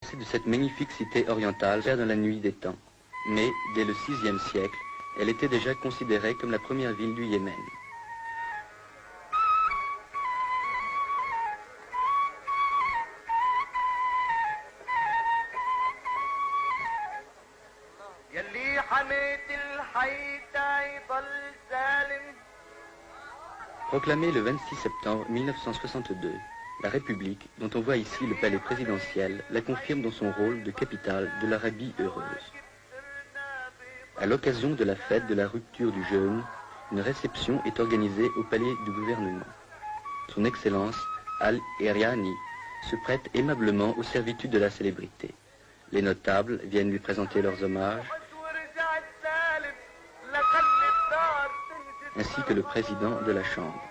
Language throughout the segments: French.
percée de cette magnifique cité orientale dans la nuit des temps. Mais, dès le VIe siècle, elle était déjà considérée comme la première ville du Yémen. Proclamée le 26 septembre 1962, la République, dont on voit ici le palais présidentiel, la confirme dans son rôle de capitale de l'Arabie heureuse. À l'occasion de la fête de la rupture du jeûne, une réception est organisée au palais du gouvernement. Son Excellence Al-Iriani se prête aimablement aux servitudes de la célébrité. Les notables viennent lui présenter leurs hommages, ainsi que le président de la Chambre.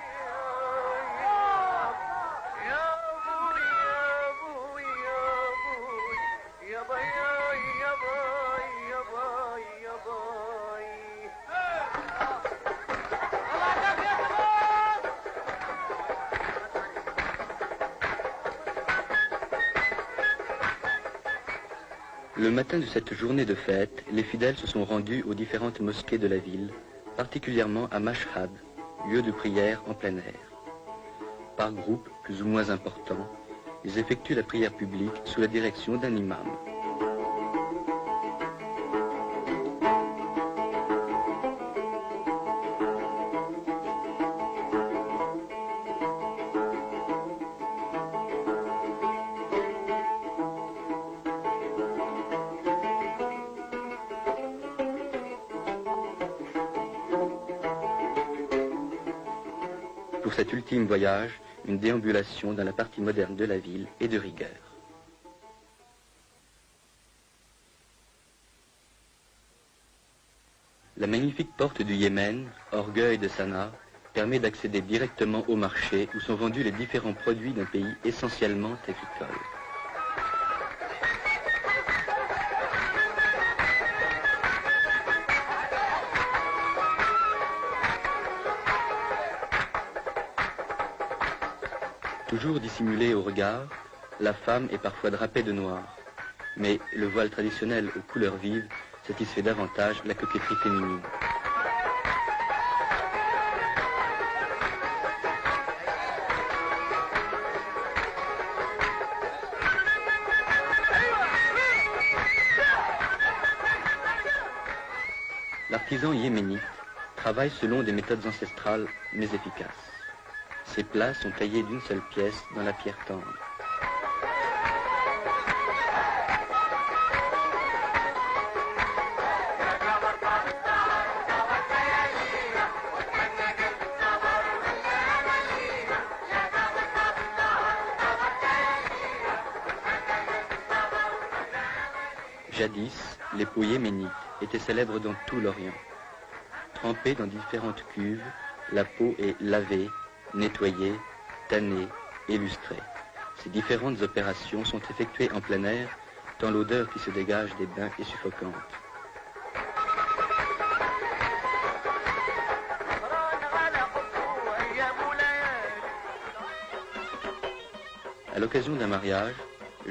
Le matin de cette journée de fête, les fidèles se sont rendus aux différentes mosquées de la ville, particulièrement à Mashhad, lieu de prière en plein air. Par groupe plus ou moins important, ils effectuent la prière publique sous la direction d'un imam. Pour cet ultime voyage, une déambulation dans la partie moderne de la ville est de rigueur. La magnifique porte du Yémen, orgueil de Sanaa, permet d'accéder directement au marché où sont vendus les différents produits d'un pays essentiellement agricole. Toujours dissimulée au regard, la femme est parfois drapée de noir. Mais le voile traditionnel aux couleurs vives satisfait davantage la coquetterie féminine. L'artisan yéménite travaille selon des méthodes ancestrales mais efficaces. Ces plats sont taillés d'une seule pièce dans la pierre tendre. Jadis, les peaux yéménites étaient célèbres dans tout l'Orient. Trempée dans différentes cuves, la peau est lavée, nettoyée, tannée et lustrée. Ces différentes opérations sont effectuées en plein air, tant l'odeur qui se dégage des bains est suffocante. À l'occasion d'un mariage,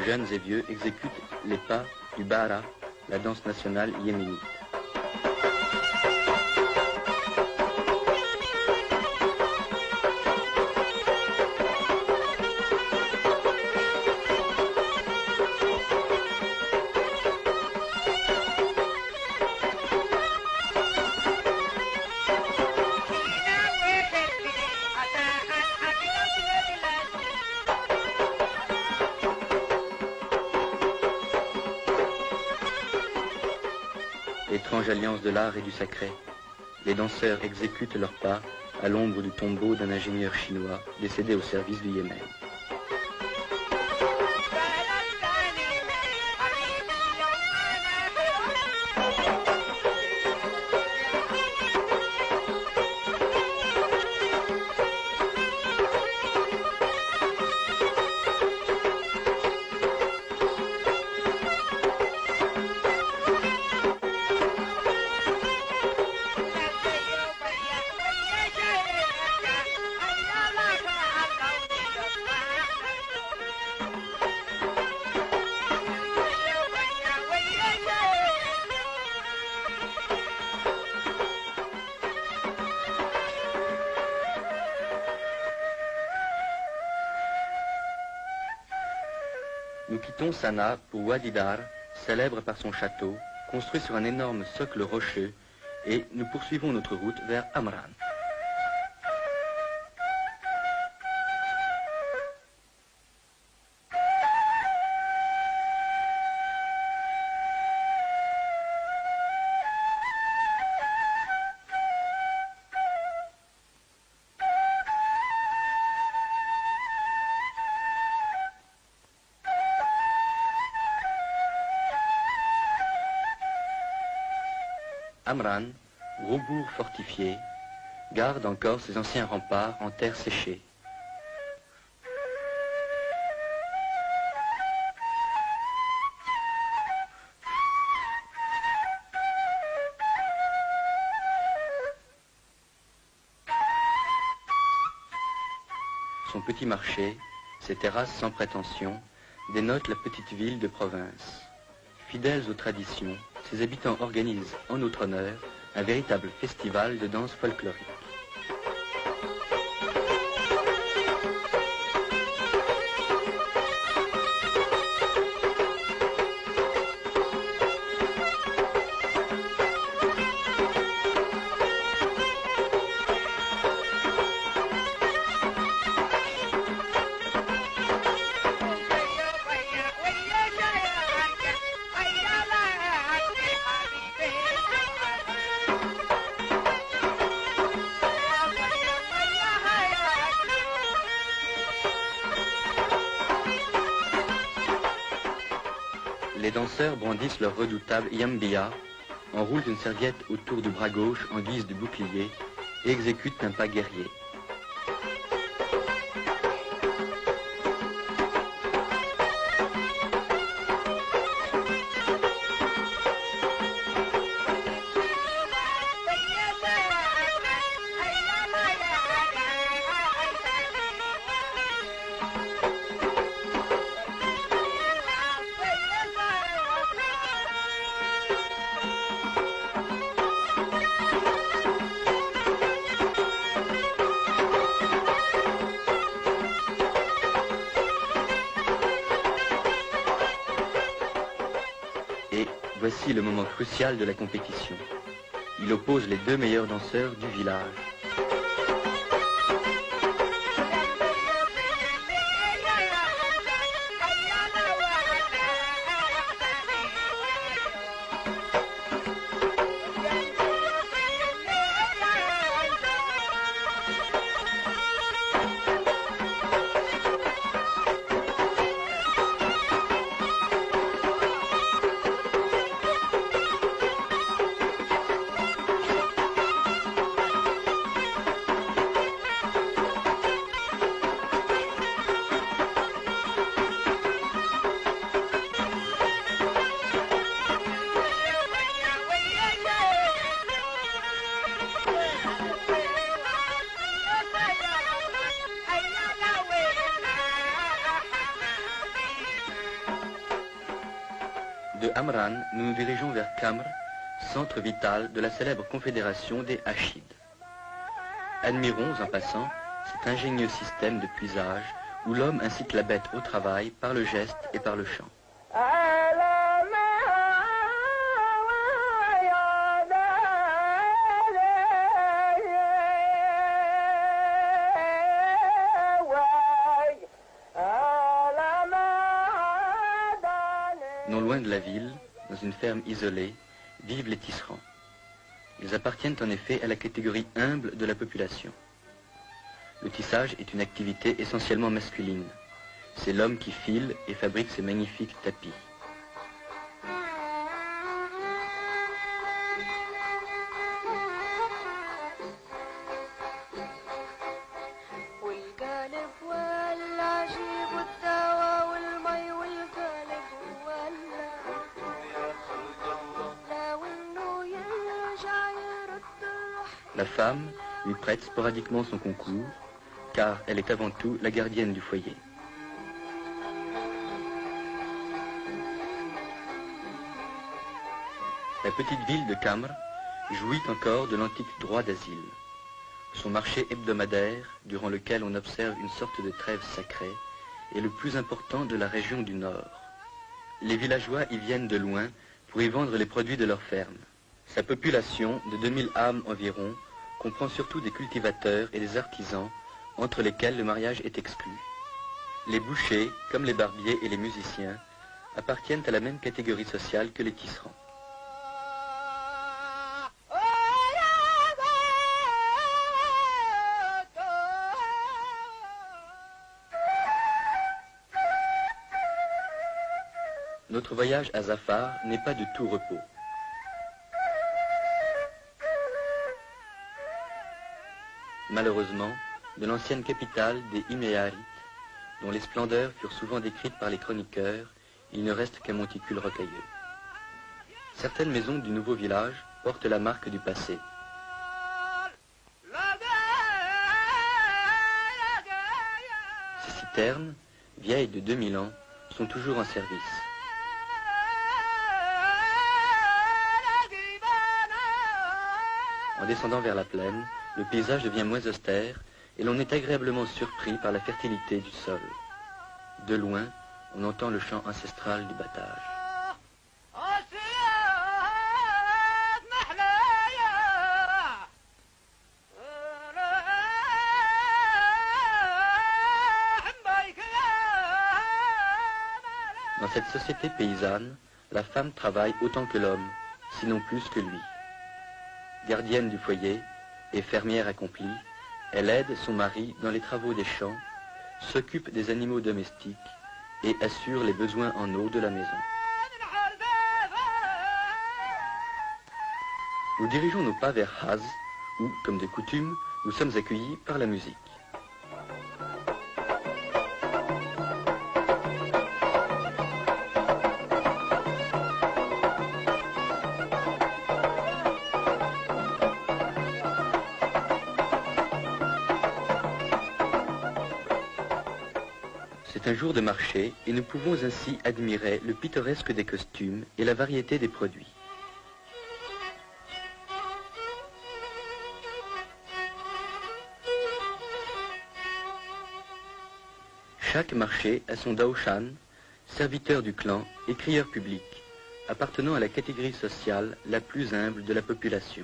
jeunes et vieux exécutent les pas du Bara, la danse nationale yéménite. Étrange alliance de l'art et du sacré. Les danseurs exécutent leurs pas à l'ombre du tombeau d'un ingénieur chinois décédé au service du Yémen. quittons Sanaa pour Wadi Dar, célèbre par son château, construit sur un énorme socle rocheux, et nous poursuivons notre route vers Amran. Amran, gros bourg fortifié, garde encore ses anciens remparts en terre séchée. Son petit marché, ses terrasses sans prétention, dénotent la petite ville de province. Fidèles aux traditions, ses habitants organisent en notre honneur un véritable festival de danse folklorique. Les danseurs brandissent leur redoutable yambia, enroulent une serviette autour du bras gauche en guise de bouclier et exécutent un pas guerrier. Et voici le moment crucial de la compétition. Il oppose les deux meilleurs danseurs du village. De Amran, nous nous dirigeons vers Kamr, centre vital de la célèbre confédération des Hachides. Admirons en passant cet ingénieux système de puisage où l'homme incite la bête au travail par le geste et par le chant. Non loin de la ville, dans une ferme isolée, vivent les tisserands. Ils appartiennent en effet à la catégorie humble de la population. Le tissage est une activité essentiellement masculine. C'est l'homme qui file et fabrique ces magnifiques tapis. La femme lui prête sporadiquement son concours, car elle est avant tout la gardienne du foyer. La petite ville de Kamr jouit encore de l'antique droit d'asile. Son marché hebdomadaire, durant lequel on observe une sorte de trêve sacrée, est le plus important de la région du Nord. Les villageois y viennent de loin pour y vendre les produits de leur ferme. Sa population, de 2000 âmes environ, comprend surtout des cultivateurs et des artisans, entre lesquels le mariage est exclu. Les bouchers, comme les barbiers et les musiciens, appartiennent à la même catégorie sociale que les tisserands. Notre voyage à Zafar n'est pas du tout repos. Malheureusement, de l'ancienne capitale des Iméarites, dont les splendeurs furent souvent décrites par les chroniqueurs, il ne reste qu'un monticule rocailleux. Certaines maisons du nouveau village portent la marque du passé. Ces citernes, vieilles de 2000 ans, sont toujours en service. En descendant vers la plaine, le paysage devient moins austère et l'on est agréablement surpris par la fertilité du sol. De loin, on entend le chant ancestral du battage. Dans cette société paysanne, la femme travaille autant que l'homme, sinon plus que lui. Gardienne du foyer et fermière accomplie, elle aide son mari dans les travaux des champs, s'occupe des animaux domestiques et assure les besoins en eau de la maison. Nous dirigeons nos pas vers Haz, où, comme de coutume, nous sommes accueillis par la musique. C'est un jour de marché et nous pouvons ainsi admirer le pittoresque des costumes et la variété des produits. Chaque marché a son daoshan, serviteur du clan et crieur public, appartenant à la catégorie sociale la plus humble de la population.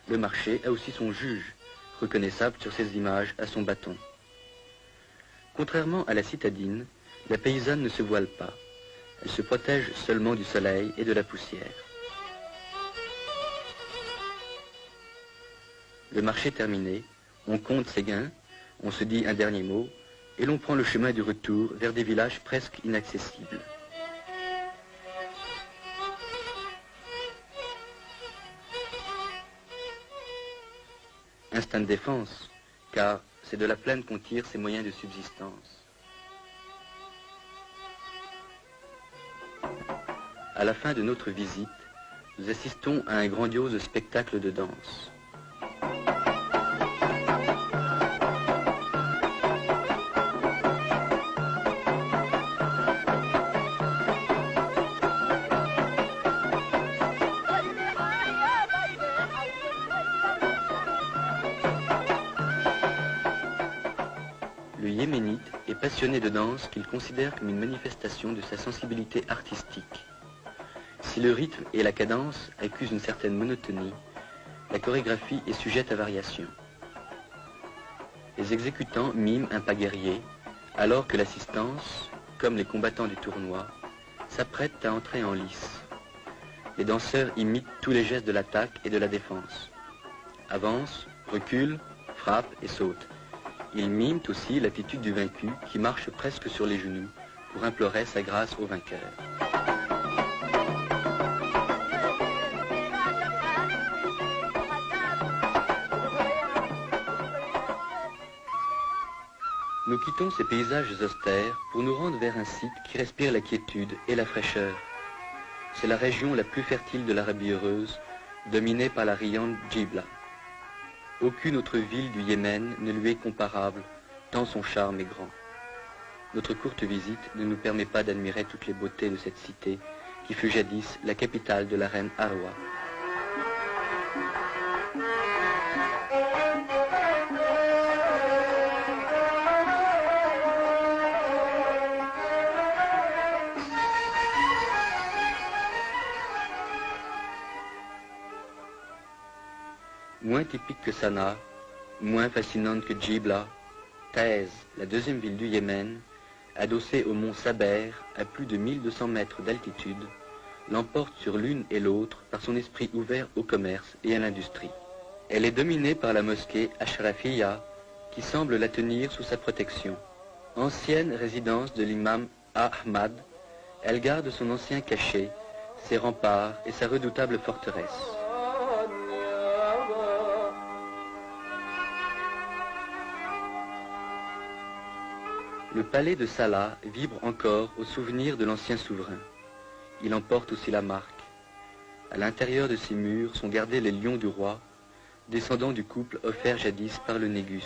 Le marché a aussi son juge, reconnaissable sur ses images à son bâton. Contrairement à la citadine, la paysanne ne se voile pas. Elle se protège seulement du soleil et de la poussière. Le marché terminé, on compte ses gains, on se dit un dernier mot, et l'on prend le chemin du retour vers des villages presque inaccessibles. Instinct de défense, car c'est de la plaine qu'on tire ses moyens de subsistance. À la fin de notre visite, nous assistons à un grandiose spectacle de danse. Le Yéménite est passionné de danse qu'il considère comme une manifestation de sa sensibilité artistique. Si le rythme et la cadence accusent une certaine monotonie, la chorégraphie est sujette à variation. Les exécutants miment un pas guerrier, alors que l'assistance, comme les combattants du tournoi, s'apprête à entrer en lice. Les danseurs imitent tous les gestes de l'attaque et de la défense. Avancent, reculent, frappent et sautent. Ils miment aussi l'attitude du vaincu qui marche presque sur les genoux pour implorer sa grâce au vainqueur. Nous quittons ces paysages austères pour nous rendre vers un site qui respire la quiétude et la fraîcheur. C'est la région la plus fertile de l'Arabie heureuse, dominée par la riante Djibla. Aucune autre ville du Yémen ne lui est comparable, tant son charme est grand. Notre courte visite ne nous permet pas d'admirer toutes les beautés de cette cité qui fut jadis la capitale de la reine Arwa. Moins typique que Sanaa, moins fascinante que Djibla, Taïz, la deuxième ville du Yémen, adossée au mont Saber à plus de 1200 mètres d'altitude, l'emporte sur l'une et l'autre par son esprit ouvert au commerce et à l'industrie. Elle est dominée par la mosquée Ashrafiyya, qui semble la tenir sous sa protection. Ancienne résidence de l'imam Ahmad, elle garde son ancien cachet, ses remparts et sa redoutable forteresse. Le palais de Salah vibre encore au souvenir de l'ancien souverain. Il en porte aussi la marque. À l'intérieur de ses murs sont gardés les lions du roi, descendants du couple offert jadis par le Négus.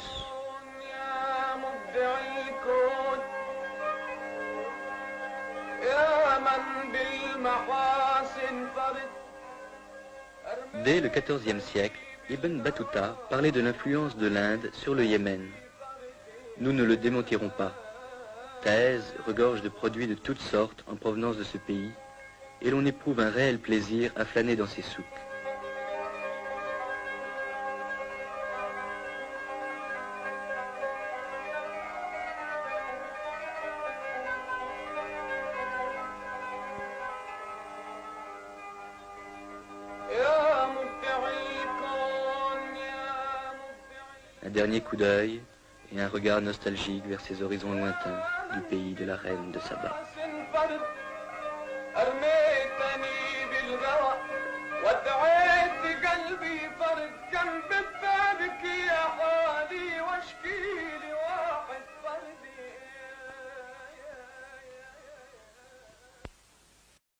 Dès le XIVe siècle, Ibn Battuta parlait de l'influence de l'Inde sur le Yémen. Nous ne le démentirons pas. Taïz regorge de produits de toutes sortes en provenance de ce pays, et l'on éprouve un réel plaisir à flâner dans ses souks. Un dernier coup d'œil et un regard nostalgique vers ces horizons lointains du pays de la reine de Saba.